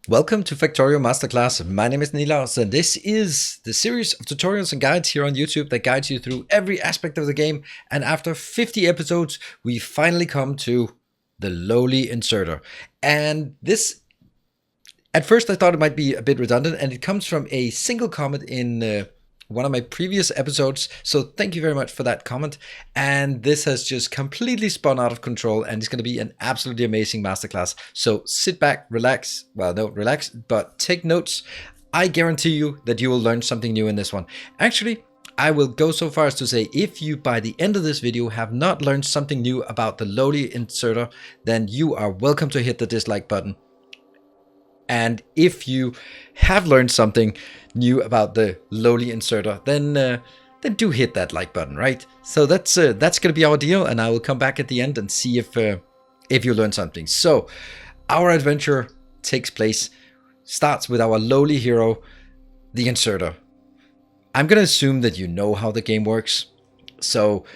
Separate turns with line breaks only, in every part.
Welcome to Factorio Masterclass. My name is Nilaus, and this is the series of tutorials and guides here on YouTube that guides you through every aspect of the game. And after 50 episodes, we finally come to the lowly inserter. And this, at first I thought it might be a bit redundant, and it comes from a single comment in one of my previous episodes. So thank you very much for that comment. And this has just completely spun out of control, and it's going to be an absolutely amazing masterclass. So sit back, relax. Well, no, relax, but take notes. I guarantee you that you will learn something new in this one. Actually, I will go so far as to say, if you by the end of this video have not learned something new about the lowly inserter, then you are welcome to hit the dislike button. And if you have learned something new about the lowly inserter, then do hit that like button, right? So that's going to be our deal, and I will come back at the end and see if you learned something. So our adventure starts with our lowly hero, the inserter. I'm going to assume that you know how the game works. So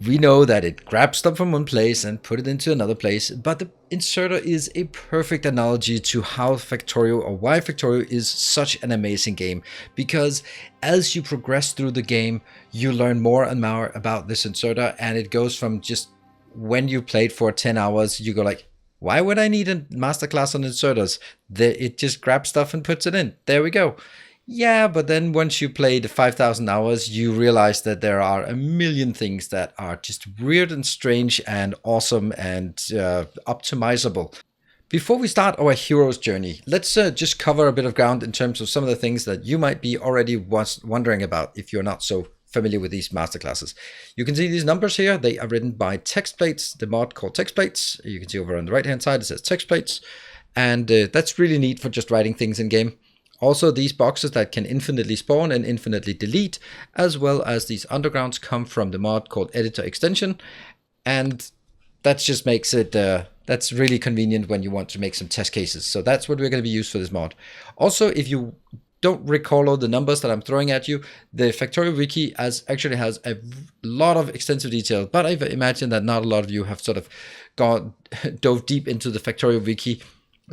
we know that it grabs stuff from one place and put it into another place, but the inserter is a perfect analogy to how Factorio, or why Factorio is such an amazing game, because as you progress through the game, you learn more and more about this inserter, and it goes from just when you played for 10 hours, you go like, why would I need a masterclass on inserters? It just grabs stuff and puts it in. There we go. Yeah, but then once you played 5,000 hours, you realize that there are a million things that are just weird and strange and awesome and optimizable. Before we start our hero's journey, let's just cover a bit of ground in terms of some of the things that you might be already wondering about if you're not so familiar with these masterclasses. You can see these numbers here. They are written by text plates, the mod called text plates. You can see over on the right hand side it says text plates, and that's really neat for just writing things in game. Also, these boxes that can infinitely spawn and infinitely delete, as well as these undergrounds, come from the mod called Editor Extension, and that just makes it that's really convenient when you want to make some test cases. So that's what we're going to be used for this mod. Also, if you don't recall all the numbers that I'm throwing at you, the Factorio wiki actually has a lot of extensive detail, but I imagine that not a lot of you have sort of dove deep into the Factorio wiki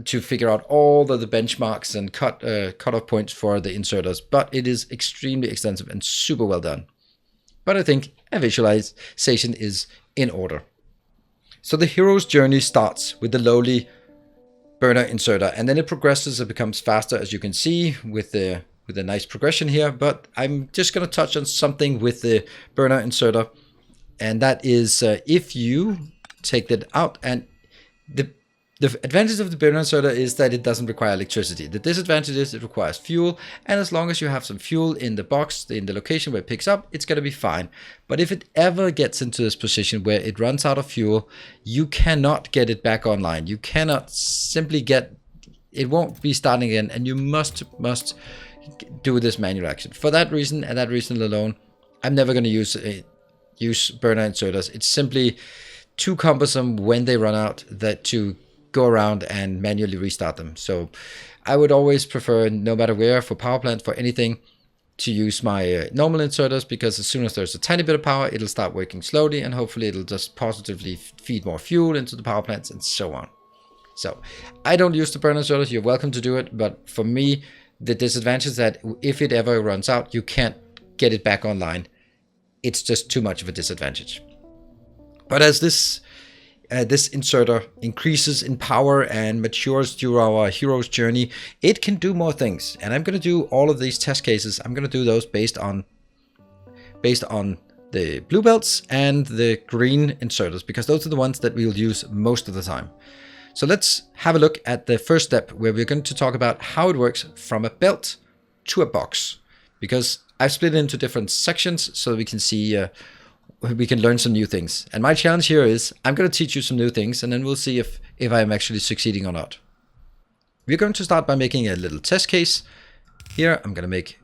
to figure out all of the benchmarks and cutoff points for the inserters, but it is extremely extensive and super well done. But I think a visualization is in order. So the hero's journey starts with the lowly burner inserter, and then it progresses. It becomes faster, as you can see, with a nice progression here. But I'm just going to touch on something with the burner inserter, and that is if you take that out, and the advantage of the burner inserter is that it doesn't require electricity. The disadvantage is it requires fuel, and as long as you have some fuel in the box, in the location where it picks up, it's going to be fine. But if it ever gets into this position where it runs out of fuel, you cannot get it back online. You cannot simply it won't be starting again, and you must do this manual action. For that reason, and that reason alone, I'm never going to use burner inserters. It's simply too cumbersome when they run out to go around and manually restart them. So I would always prefer, no matter where, for power plant, for anything, to use my normal inserters, because as soon as there's a tiny bit of power, it'll start working slowly, and hopefully it'll just positively feed more fuel into the power plants and so on. So I don't use the burner inserters. You're welcome to do it, but for me, the disadvantage is that if it ever runs out, you can't get it back online. It's just too much of a disadvantage. But as this inserter increases in power and matures through our hero's journey, it can do more things. And I'm going to do all of these test cases. I'm going to do those based on the blue belts and the green inserters, because those are the ones that we'll use most of the time. So let's have a look at the first step, where we're going to talk about how it works from a belt to a box, because I've split it into different sections so we can see we can learn some new things. And my challenge here is I'm going to teach you some new things, and then we'll see if I'm actually succeeding or not. We're going to start by making a little test case. Here I'm going to make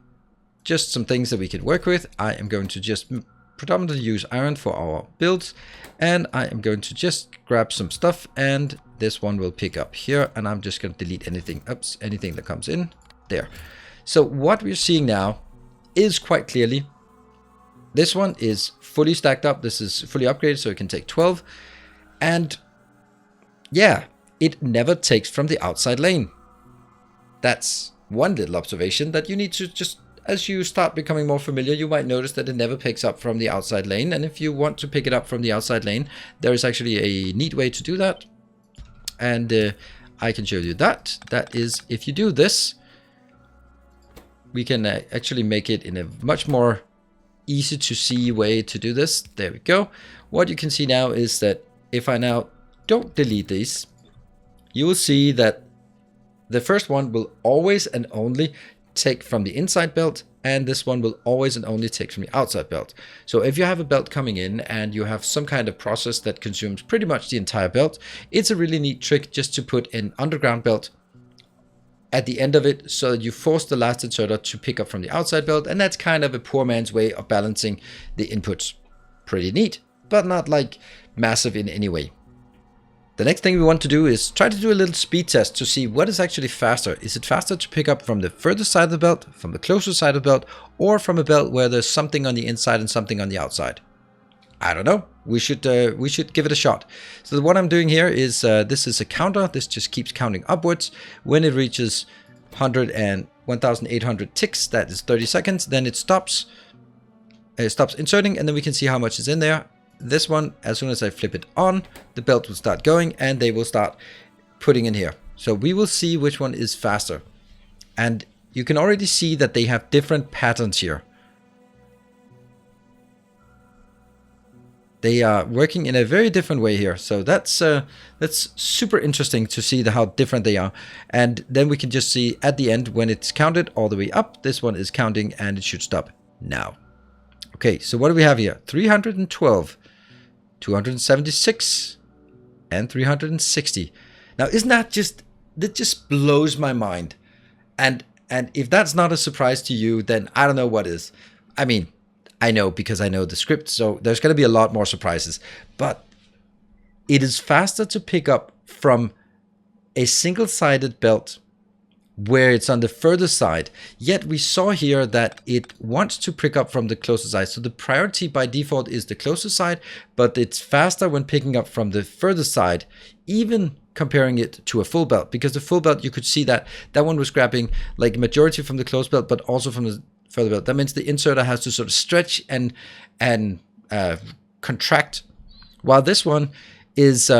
just some things that we can work with. I am going to just predominantly use iron for our builds, and I am going to just grab some stuff, and this one will pick up here, and I'm just going to delete anything that comes in there. So what we're seeing now is quite clearly this one is fully stacked up. This is fully upgraded, so it can take 12. And yeah, it never takes from the outside lane. That's one little observation that you need to just, as you start becoming more familiar, you might notice that it never picks up from the outside lane. And if you want to pick it up from the outside lane, there is actually a neat way to do that. And I can show you that. That is, if you do this, we can actually make it in a much more easy to see way to do this. There we go. What you can see now is that if I now don't delete these, you will see that the first one will always and only take from the inside belt, and this one will always and only take from the outside belt. So if you have a belt coming in and you have some kind of process that consumes pretty much the entire belt, it's a really neat trick just to put an underground belt at the end of it, so that you force the last inserter to pick up from the outside belt, and that's kind of a poor man's way of balancing the inputs. Pretty neat, but not like massive in any way. The next thing we want to do is try to do a little speed test to see what is actually faster. Is it faster to pick up from the further side of the belt, from the closer side of the belt, or from a belt where there's something on the inside and something on the outside? I don't know. We should give it a shot. So what I'm doing here is this is a counter. This just keeps counting upwards. When it reaches 100 and 1,800 ticks, that is 30 seconds. Then it stops. It stops inserting, and then we can see how much is in there. This one, as soon as I flip it on, the belt will start going, and they will start putting in here. So we will see which one is faster. And you can already see that they have different patterns here. They are working in a very different way here. So that's super interesting to see how different they are. And then we can just see at the end when it's counted all the way up, this one is counting and it should stop now. Okay, so what do we have here? 312, 276, and 360. Now, isn't that just blows my mind. And if that's not a surprise to you, then I don't know what is. I mean, I know because I know the script, so there's going to be a lot more surprises. But it is faster to pick up from a single-sided belt where it's on the further side. Yet we saw here that it wants to pick up from the closer side. So the priority by default is the closer side, but it's faster when picking up from the further side, even comparing it to a full belt. Because the full belt, you could see that that one was grabbing like a majority from the closed belt, but also from the further belt. That means the inserter has to sort of stretch and contract, while this one is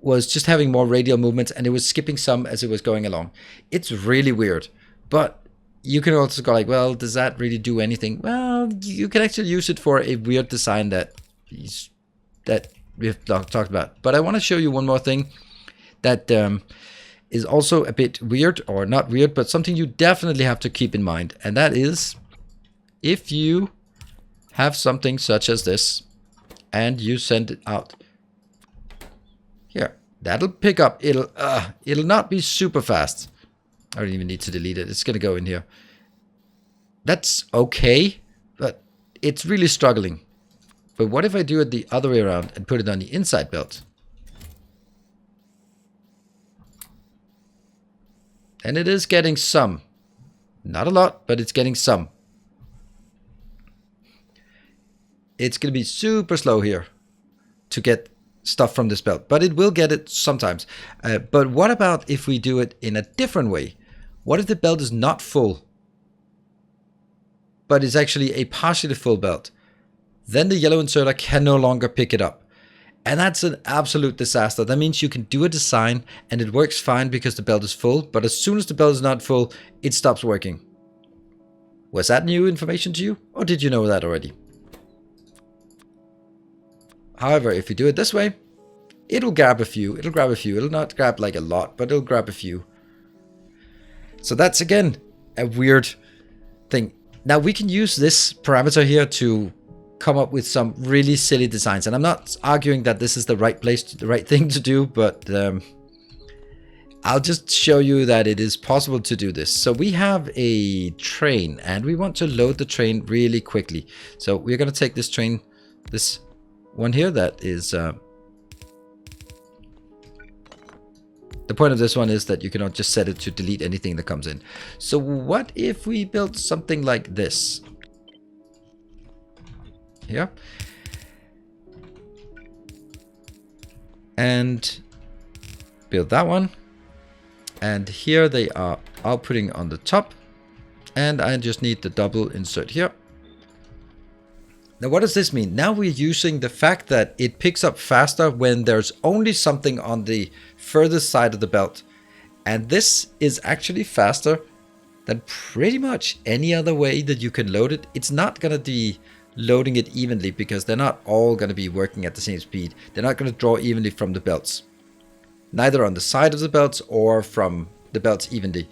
was just having more radial movements, and it was skipping some as it was going along. It's really weird, but you can also go like, well, does that really do anything? Well, you can actually use it for a weird design that we've talked about. But I want to show you one more thing that is also a bit weird, or not weird, but something you definitely have to keep in mind. And that is, if you have something such as this and you send it out here, that'll pick up. It'll not be super fast. I don't even need to delete it. It's gonna go in here. That's okay, but it's really struggling. But what if I do it the other way around and put it on the inside belt? And it is getting some. Not a lot, but it's getting some. It's going to be super slow here to get stuff from this belt, but it will get it sometimes. But what about if we do it in a different way? What if the belt is not full, but it's actually a partially full belt? Then the yellow inserter can no longer pick it up. And that's an absolute disaster. That means you can do a design and it works fine because the belt is full, but as soon as the belt is not full, it stops working. Was that new information to you, or did you know that already? However, if you do it this way, it'll grab a few. It'll not grab like a lot, but it'll grab a few. So that's, again, a weird thing. Now we can use this parameter here to come up with some really silly designs. And I'm not arguing that this is the right place, the right thing to do, but I'll just show you that it is possible to do this. So we have a train and we want to load the train really quickly. So we're going to take this train, this one here, that is the point of this one is that you cannot just set it to delete anything that comes in. So what if we built something like this here, and build that one, and here they are outputting on the top. And I just need the double insert here. Now what does this mean? Now we're using the fact that it picks up faster when there's only something on the furthest side of the belt. And this is actually faster than pretty much any other way that you can load it. It's not going to be loading it evenly because they're not all going to be working at the same speed. They're not going to draw evenly from the belts. Neither on the side of the belts or from the belts evenly.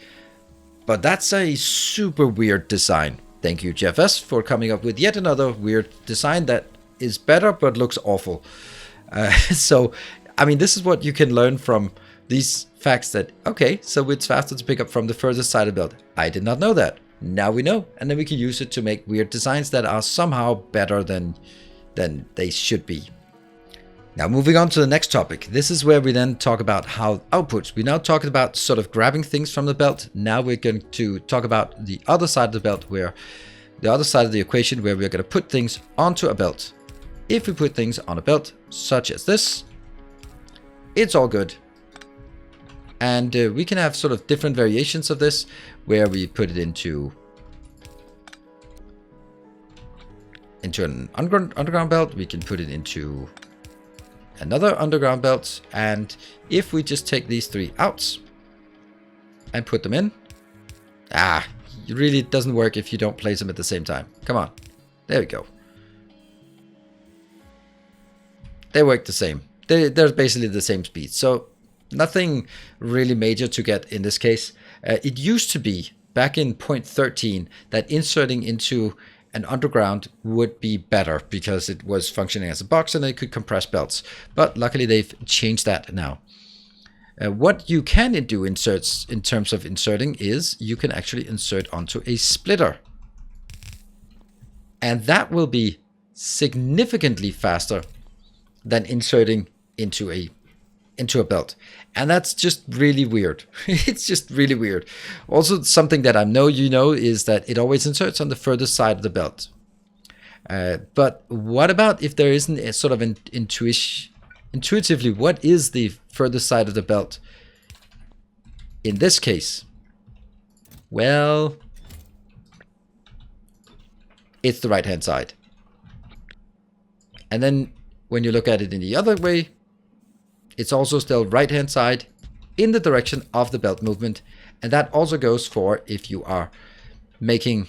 But that's a super weird design. Thank you, Jeff S, for coming up with yet another weird design that is better but looks awful. So, I mean, this is what you can learn from these facts that, okay, so it's faster to pick up from the furthest side of the belt. I did not know that. Now we know, and then we can use it to make weird designs that are somehow better than they should be. Now moving on to the next topic. This is where we then talk about how outputs. We now talked about sort of grabbing things from the belt. Now we're going to talk about the other side of the belt, where the other side of the equation, where we're going to put things onto a belt. If we put things on a belt, such as this, it's all good. And we can have sort of different variations of this, where we put it into an underground belt. We can put it into another underground belt, and if we just take these three out and put them in, it really doesn't work if you don't place them at the same time. Come on, there we go. They work the same. They're basically the same speed, so nothing really major to get in this case. It used to be back in 0.13 that inserting into an underground would be better because it was functioning as a box and it could compress belts. But luckily they've changed that now. What you can do inserts in terms of inserting is you can actually insert onto a splitter. And that will be significantly faster than inserting into a belt. And that's just really weird. It's just really weird. Also, something that I know you know is that it always inserts on the furthest side of the belt. But what about if there isn't a sort of intuitively, what is the furthest side of the belt? In this case, well, it's the right hand side. And then when you look at it in the other way, it's also still right hand side in the direction of the belt movement. And that also goes for if you are making,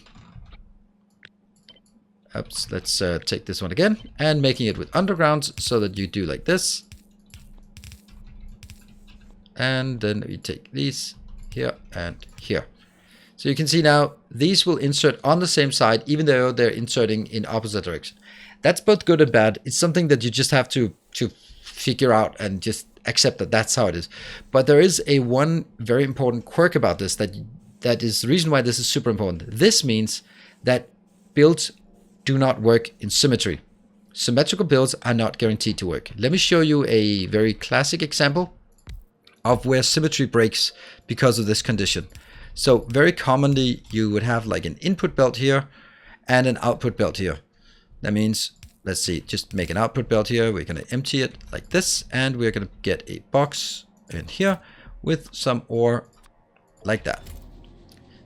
let's take this one again and making it with undergrounds, so that you do like this. And then we take these here and here. So you can see now these will insert on the same side, even though they're inserting in opposite direction. That's both good and bad. It's something that you just have to figure out and just accept that that's how it is. But there is one very important quirk about this that is the reason why this is super important. This means that builds do not work in symmetry. Symmetrical builds are not guaranteed to work. Let me show you a very classic example of where symmetry breaks because of this condition. So very commonly you would have like an input belt here and an output belt here. That means, let's see, just make an output belt here. We're going to empty it like this, and we're going to get a box in here with some ore like that.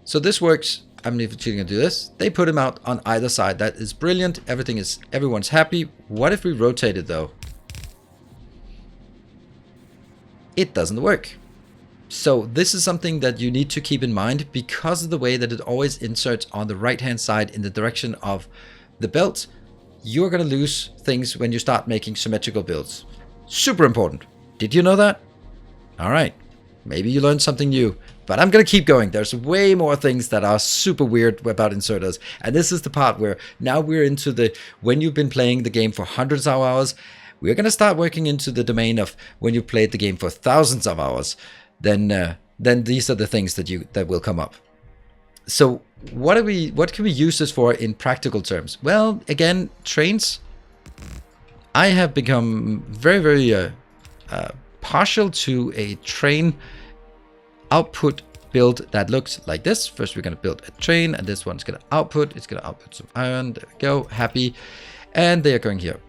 So this works. I'm going to do this. They put them out on either side. That is brilliant. Everyone's happy. What if we rotate it though? It doesn't work. So this is something that you need to keep in mind because of the way that it always inserts on the right hand side in the direction of the belt. You're going to lose things when you start making symmetrical builds. Super important. Did you know that? All right. Maybe you learned something new, but I'm going to keep going. There's way more things that are super weird about inserters. And this is the part where now we're into when you've been playing the game for hundreds of hours, we're going to start working into the domain of when you played the game for thousands of hours. Then these are the things that will come up. So what can we use this for in practical terms? Well, again, trains. I have become very, very partial to a train output build that looks like this. First, we're going to build a train, and this one's going to output. It's going to output some iron. There we go. Happy. And they are going here.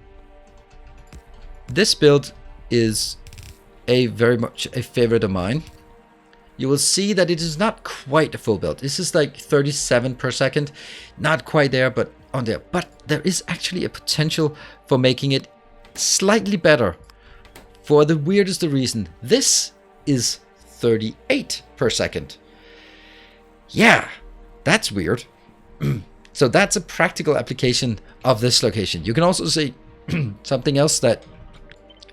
This build is very much a favorite of mine. you will see that it is not quite a full build. This is like 37 per second. Not quite there, but on there. But there is actually a potential for making it slightly better. For the weirdest of reason, this is 38 per second. Yeah, that's weird. So that's a practical application of this location. You can also see something else, that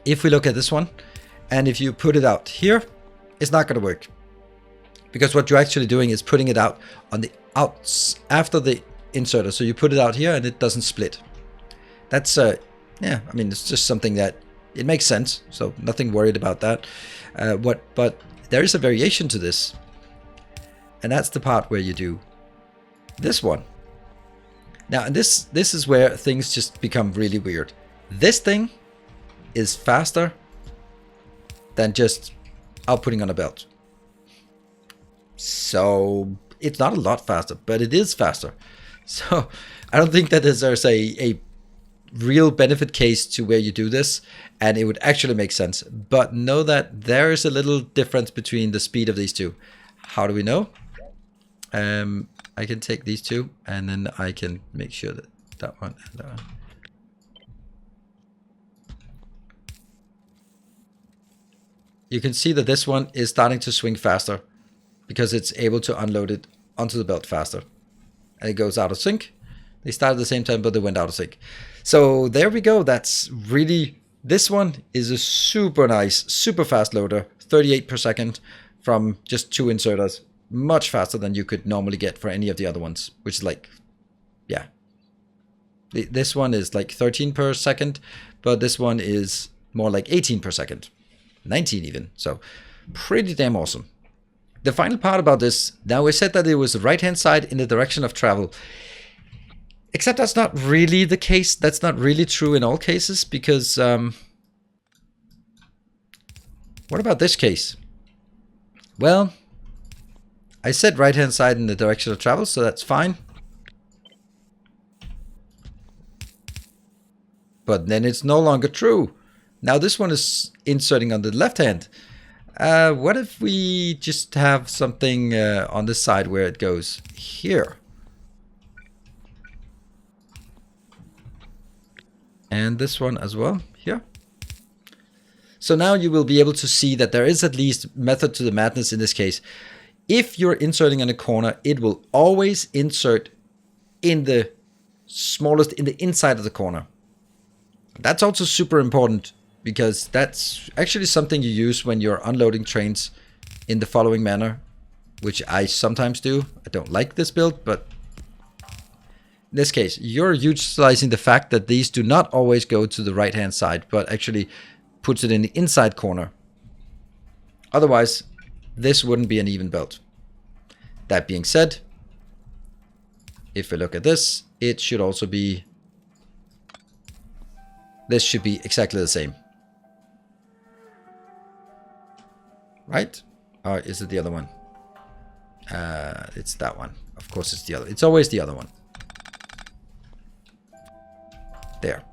if we look at this one, and if you put it out here, it's not going to work. Because what you're actually doing is putting it out on the outs after the inserter. So you put it out here and it doesn't split. That's, yeah, I mean, it's just something that it makes sense. So nothing worried about that. But there is a variation to this. And that's the part where you do this one. Now, and this is where things just become really weird. This thing is faster than just outputting on a belt. So it's not a lot faster, but it is faster. So I don't think that there's a real benefit case to where you do this, and it would actually make sense. But know that there is a little difference between the speed of these two. How do we know? I can take these two, and then I can make sure that that one and that one. You can see that this one is starting to swing faster because it's able to unload it onto the belt faster. And it goes out of sync. They started at the same time, but they went out of sync. So there we go. That's really, this one is a super nice, super fast loader. 38 per second from just 2 inserters. Much faster than you could normally get for any of the other ones, which is like, yeah. This one is like 13 per second, but this one is more like 18 per second. 19 even. So pretty damn awesome. The final part about this, now we said that it was the right hand side in the direction of travel. Except that's not really the case. That's not really true in all cases, because what about this case? Well, I said right hand side in the direction of travel, so that's fine. But then it's no longer true. Now this one is inserting on the left hand. What if we just have something on this side where it goes here? And this one as well, here. So now you will be able to see that there is at least method to the madness in this case. If you're inserting in a corner, it will always insert in the smallest, in the inside of the corner. That's also super important, because that's actually something you use when you're unloading trains in the following manner, which I sometimes do. I don't like this build, but in this case, you're utilizing the fact that these do not always go to the right-hand side, but actually puts it in the inside corner. Otherwise, this wouldn't be an even belt. That being said, if we look at this, it should also be, this should be exactly the same. Right? Or is it the other one? It's that one. Of course it's the other. It's always the other one. There.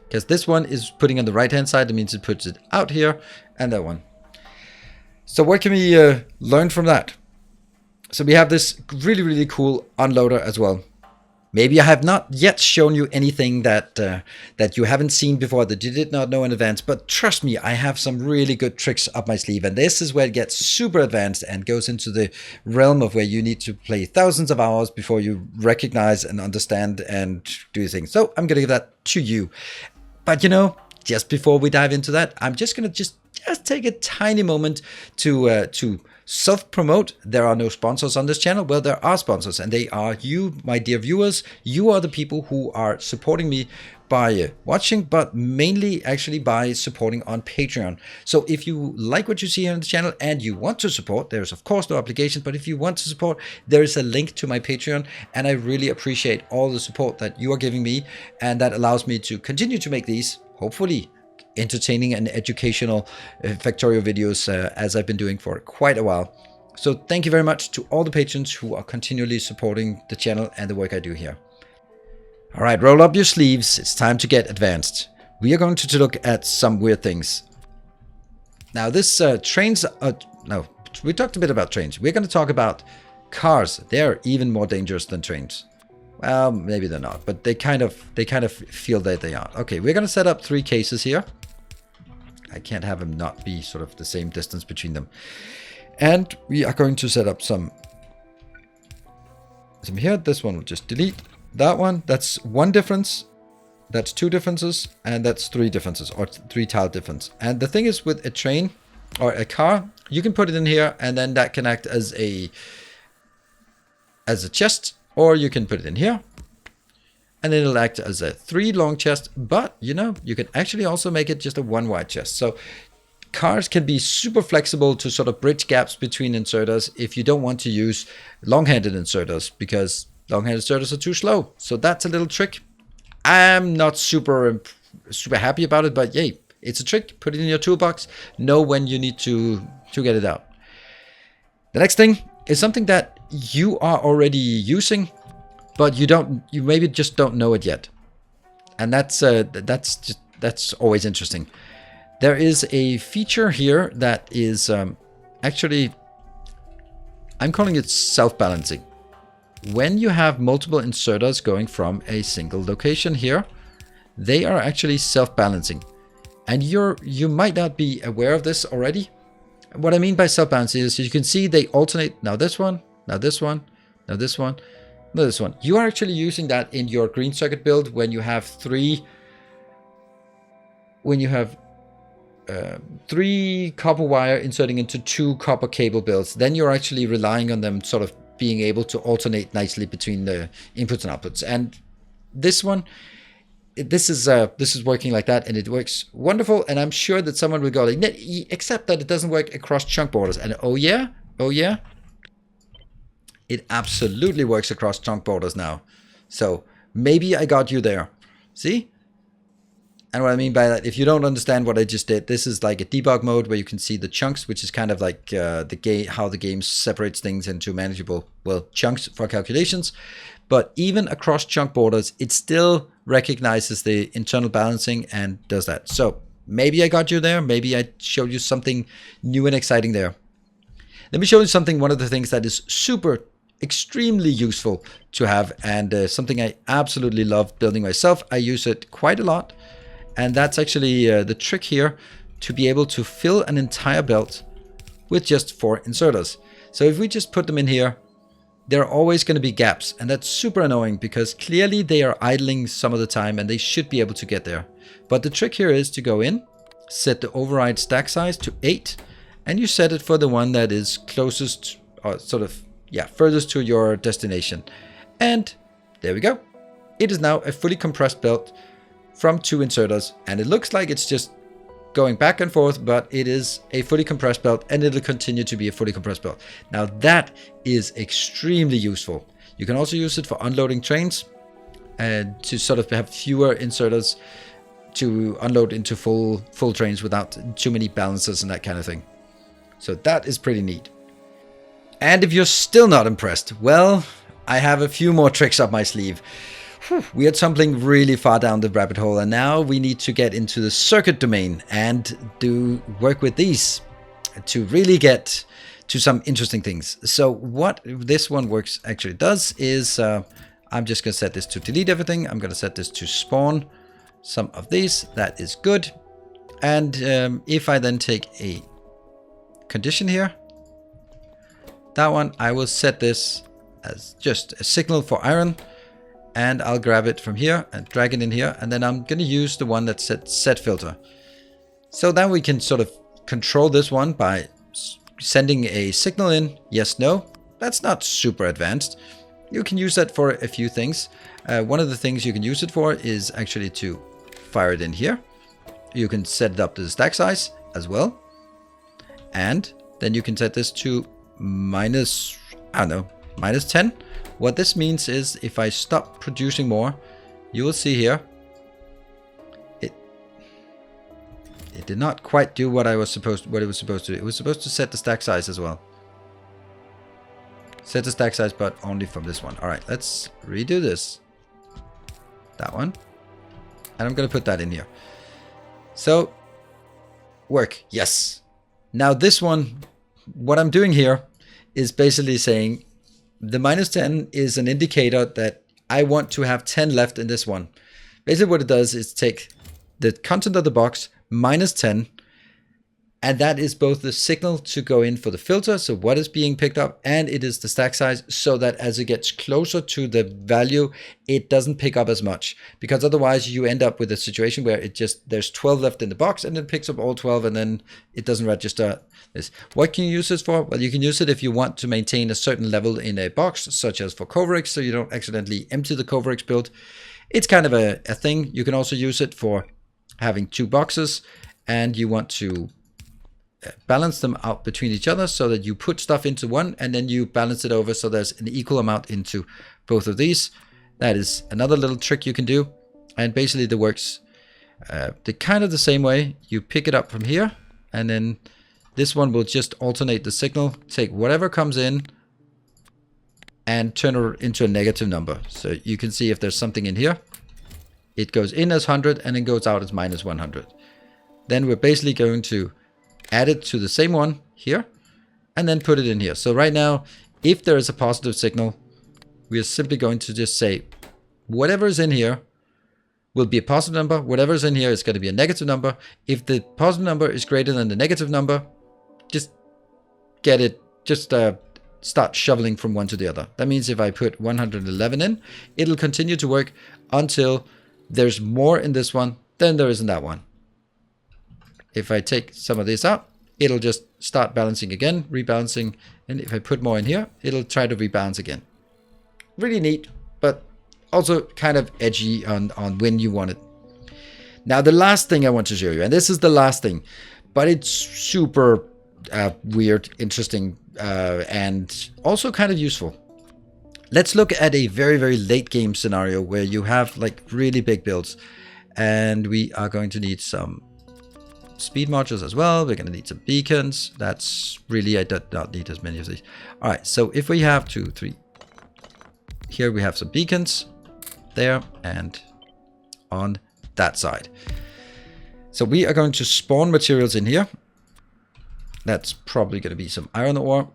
Because this one is putting on the right hand side. That means it puts it out here. And that one. So what can we learn from that? So we have this really, really cool unloader as well. Maybe I have not yet shown you anything that that you haven't seen before, that you did not know in advance, but trust me, I have some really good tricks up my sleeve, and this is where it gets super advanced and goes into the realm of where you need to play thousands of hours before you recognize and understand and do things. So I'm going to give that to you. But you know, just before we dive into that, I'm just going to just take a tiny moment to self-promote. There are no sponsors on this channel. Well, there are sponsors, and they are you, my dear viewers. You are the people who are supporting me by watching, but mainly actually by supporting on Patreon. So if you like what you see here on the channel and you want to support, there's of course no obligation, but if you want to support, there is a link to my Patreon, and I really appreciate all the support that you are giving me, and that allows me to continue to make these, hopefully, entertaining and educational Factorio videos as I've been doing for quite a while. So thank you very much to all the patrons who are continually supporting the channel and the work I do here. All right, roll up your sleeves. It's time to get advanced. We are going to look at some weird things. Now this trains, no, we talked a bit about trains. We're going to talk about cars. They're even more dangerous than trains. Well, maybe they're not, but they kind of feel that they are. Okay, we're going to set up 3 cases here. I can't have them not be sort of the same distance between them. And we are going to set up some here. This one will just delete. That one, that's 1 difference. That's 2 differences. And that's 3 differences, or 3 tile difference. And the thing is, with a train or a car, you can put it in here, and then that can act as a chest, or you can put it in here, and it'll act as a 3 long chest. But you know, you can actually also make it just a 1 wide chest. So cars can be super flexible to sort of bridge gaps between inserters if you don't want to use long-handed inserters, because long-handed inserters are too slow. So that's a little trick. I'm not super happy about it, but yay, it's a trick. Put it in your toolbox. Know when you need to get it out. The next thing is something that you are already using, but you maybe just don't know it yet, and that's always interesting. There is a feature here that is actually, I'm calling it self-balancing. When you have multiple inserters going from a single location here, they are actually self-balancing, and you might not be aware of this already. What I mean by self-balancing is you can see they alternate. Now this one, now this one, now this one, now this one. You are actually using that in your green circuit build when you have 3 copper wire inserting into 2 copper cable builds. Then you're actually relying on them sort of being able to alternate nicely between the inputs and outputs. And this one, this is working like that, and it works wonderful. And I'm sure that someone will go like, except that it doesn't work across chunk borders. And oh yeah, it absolutely works across chunk borders now. So maybe I got you there. See? And what I mean by that, if you don't understand what I just did, this is like a debug mode where you can see the chunks, which is kind of like how the game separates things into manageable, well, chunks for calculations. But even across chunk borders, it still recognizes the internal balancing and does that. So maybe I got you there. Maybe I showed you something new and exciting there. Let me show you something, one of the things that is extremely useful to have, and something I absolutely love building myself. I use it quite a lot. And that's actually the trick here, to be able to fill an entire belt with just 4 inserters. So if we just put them in here, there are always going to be gaps, and that's super annoying because clearly they are idling some of the time and they should be able to get there. But the trick here is to go in, set the override stack size to 8, and you set it for the one that is closest, or sort of, yeah, furthest to your destination. And there we go. It is now a fully compressed belt from 2 inserters, and it looks like it's just going back and forth, but it is a fully compressed belt, and it'll continue to be a fully compressed belt. Now that is extremely useful. You can also use it for unloading trains, and to sort of have fewer inserters to unload into full trains without too many balances and that kind of thing. So that is pretty neat. And if you're still not impressed, well, I have a few more tricks up my sleeve. We are tumbling really far down the rabbit hole, and now we need to get into the circuit domain and do work with these to really get to some interesting things. So what this one actually does is I'm just going to set this to delete everything. I'm going to set this to spawn some of these. That is good. And if I then take a condition here, that one, I will set this as just a signal for iron. And I'll grab it from here and drag it in here. And then I'm going to use the one that said set filter. So then we can sort of control this one by sending a signal in. Yes, no. That's not super advanced. You can use that for a few things. One of the things you can use it for is actually to fire it in here. You can set it up to the stack size as well. And then you can set this to minus 10. What this means is if I stop producing more, you will see here, it did not quite do what it was supposed to do. It was supposed to set the stack size as well. Set the stack size, but only from this one. All right, let's redo this. That one. And I'm going to put that in here. So, work. Yes. Now this one, what I'm doing here is basically saying the minus 10 is an indicator that I want to have 10 left in this one. Basically what it does is take the content of the box minus 10, and that is both the signal to go in for the filter, so what is being picked up, and it is the stack size, so that as it gets closer to the value, it doesn't pick up as much. Because otherwise you end up with a situation where there's 12 left in the box, and it picks up all 12, and then it doesn't register this. What can you use this for? Well, you can use it if you want to maintain a certain level in a box, such as for coverage, so you don't accidentally empty the coverage build. It's kind of a thing. You can also use it for having two boxes, and you want to balance them out between each other, so that you put stuff into one and then you balance it over so there's an equal amount into both of these. That is another little trick you can do, and basically it works kind of the same way. You pick it up from here, and then this one will just alternate the signal, take whatever comes in and turn it into a negative number. So you can see if there's something in here, it goes in as 100 and then goes out as minus 100. Then we're basically going to add it to the same one here, and then put it in here. So right now, if there is a positive signal, we are simply going to just say whatever is in here will be a positive number. Whatever is in here is going to be a negative number. If the positive number is greater than the negative number, just start shoveling from one to the other. That means if I put 111 in, it'll continue to work until there's more in this one than there is in that one. If I take some of this out, it'll just start balancing again, rebalancing. And if I put more in here, it'll try to rebalance again. Really neat, but also kind of edgy on when you want it. Now, the last thing I want to show you, and this is the last thing, but it's super weird, interesting, and also kind of useful. Let's look at a very, very late game scenario where you have like really big builds, and we are going to need some speed modules as well. We're going to need some beacons. That's really, I do not need as many of these. All right, so if we have 2, 3, here we have some beacons there and on that side. So we are going to spawn materials in here. That's probably going to be some iron ore.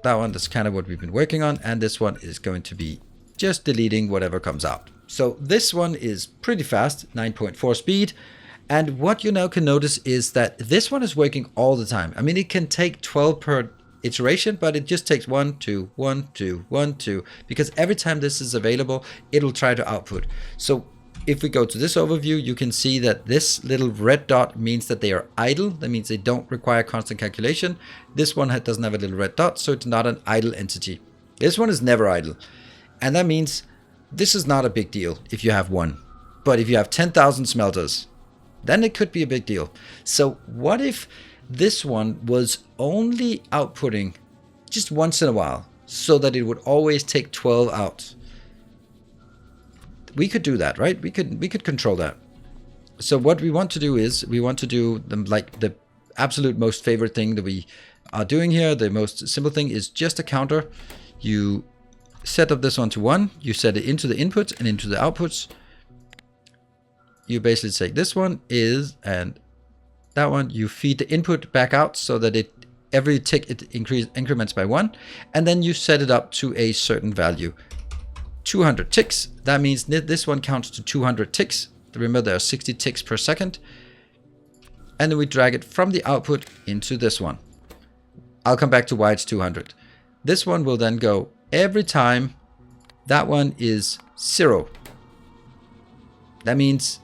That one, that's kind of what we've been working on. And this one is going to be just deleting whatever comes out. So this one is pretty fast, 9.4 speed. And what you now can notice is that this one is working all the time. I mean, it can take 12 per iteration, but it just takes 1, 2, 1, 2, 1, 2, because every time this is available, it'll try to output. So if we go to this overview, you can see that this little red dot means that they are idle. That means they don't require constant calculation. This one doesn't have a little red dot, so it's not an idle entity. This one is never idle. And that means this is not a big deal if you have one. But if you have 10,000 smelters, then it could be a big deal. So what if this one was only outputting just once in a while, so that it would always take 12 out? We could do that, right? We could control that. So what we want to do is we want to do like the absolute most favorite thing that we are doing here. The most simple thing is just a counter. You set up this one to 1. You set it into the inputs and into the outputs. You basically say this one is, and that one, you feed the input back out so that every tick it increments by 1, and then you set it up to a certain value. 200 ticks, that means this one counts to 200 ticks. Remember, there are 60 ticks per second. And then we drag it from the output into this one. I'll come back to why it's 200. This one will then go every time that one is 0. That means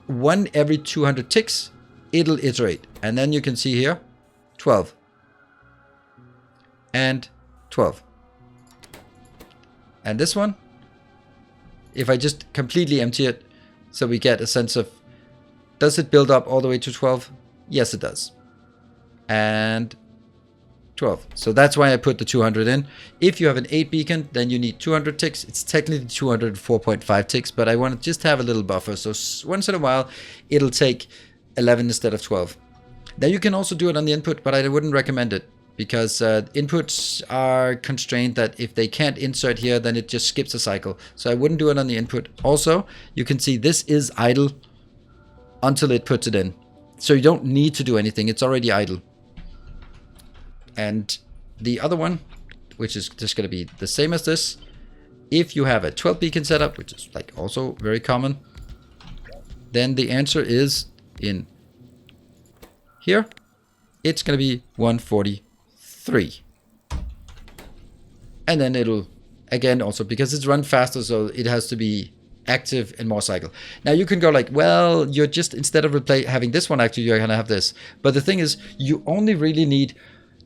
1 every 200 ticks, it'll iterate. And then you can see here, 12. And 12. And this one, if I just completely empty it, so we get a sense of, does it build up all the way to 12? Yes, it does. And 12. So that's why I put the 200 in. If you have an 8 beacon, then you need 200 ticks. It's technically 204.5 ticks, but I want to just have a little buffer. So once in a while, it'll take 11 instead of 12. Now you can also do it on the input, but I wouldn't recommend it, because inputs are constrained that if they can't insert here, then it just skips a cycle. So I wouldn't do it on the input. Also, you can see this is idle until it puts it in. So you don't need to do anything. It's already idle. And the other one, which is just going to be the same as this, if you have a 12 beacon setup, which is like also very common, then the answer is in here. It's going to be 143. And then it'll, again, also because it's run faster, so it has to be active in more cycle. Now you can go like, well, you're just, instead of having this one active, you're going to have this. But the thing is, you only really need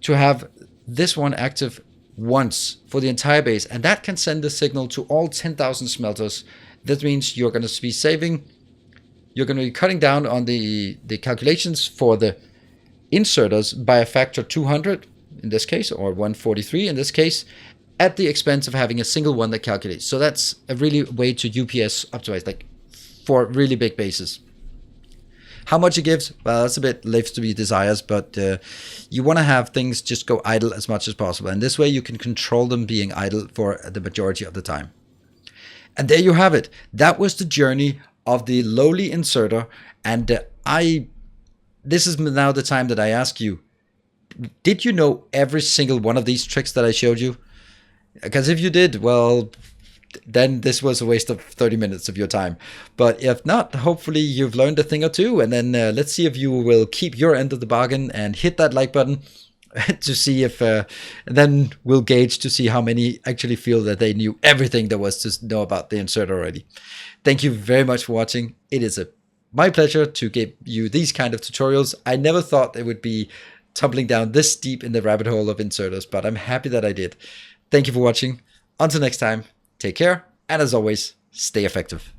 to have this one active once for the entire base, and that can send the signal to all 10,000 smelters. That means you're going to be saving, you're going to be cutting down on the calculations for the inserters by a factor 200 in this case, or 143 in this case, at the expense of having a single one that calculates. So that's a really way to UPS optimize, like for really big bases. How much it gives? Well, that's a bit left to be desired, but you want to have things just go idle as much as possible. And this way you can control them being idle for the majority of the time. And there you have it. That was the journey of the lowly inserter. And this is now the time that I ask you, did you know every single one of these tricks that I showed you? Because if you did, well, then this was a waste of 30 minutes of your time. But if not, hopefully you've learned a thing or two. And then let's see if you will keep your end of the bargain and hit that like button to see if, then we'll gauge to see how many actually feel that they knew everything there was to know about the inserter already. Thank you very much for watching. It is my pleasure to give you these kind of tutorials. I never thought it would be tumbling down this deep in the rabbit hole of inserters, but I'm happy that I did. Thank you for watching. Until next time, take care, and as always, stay effective.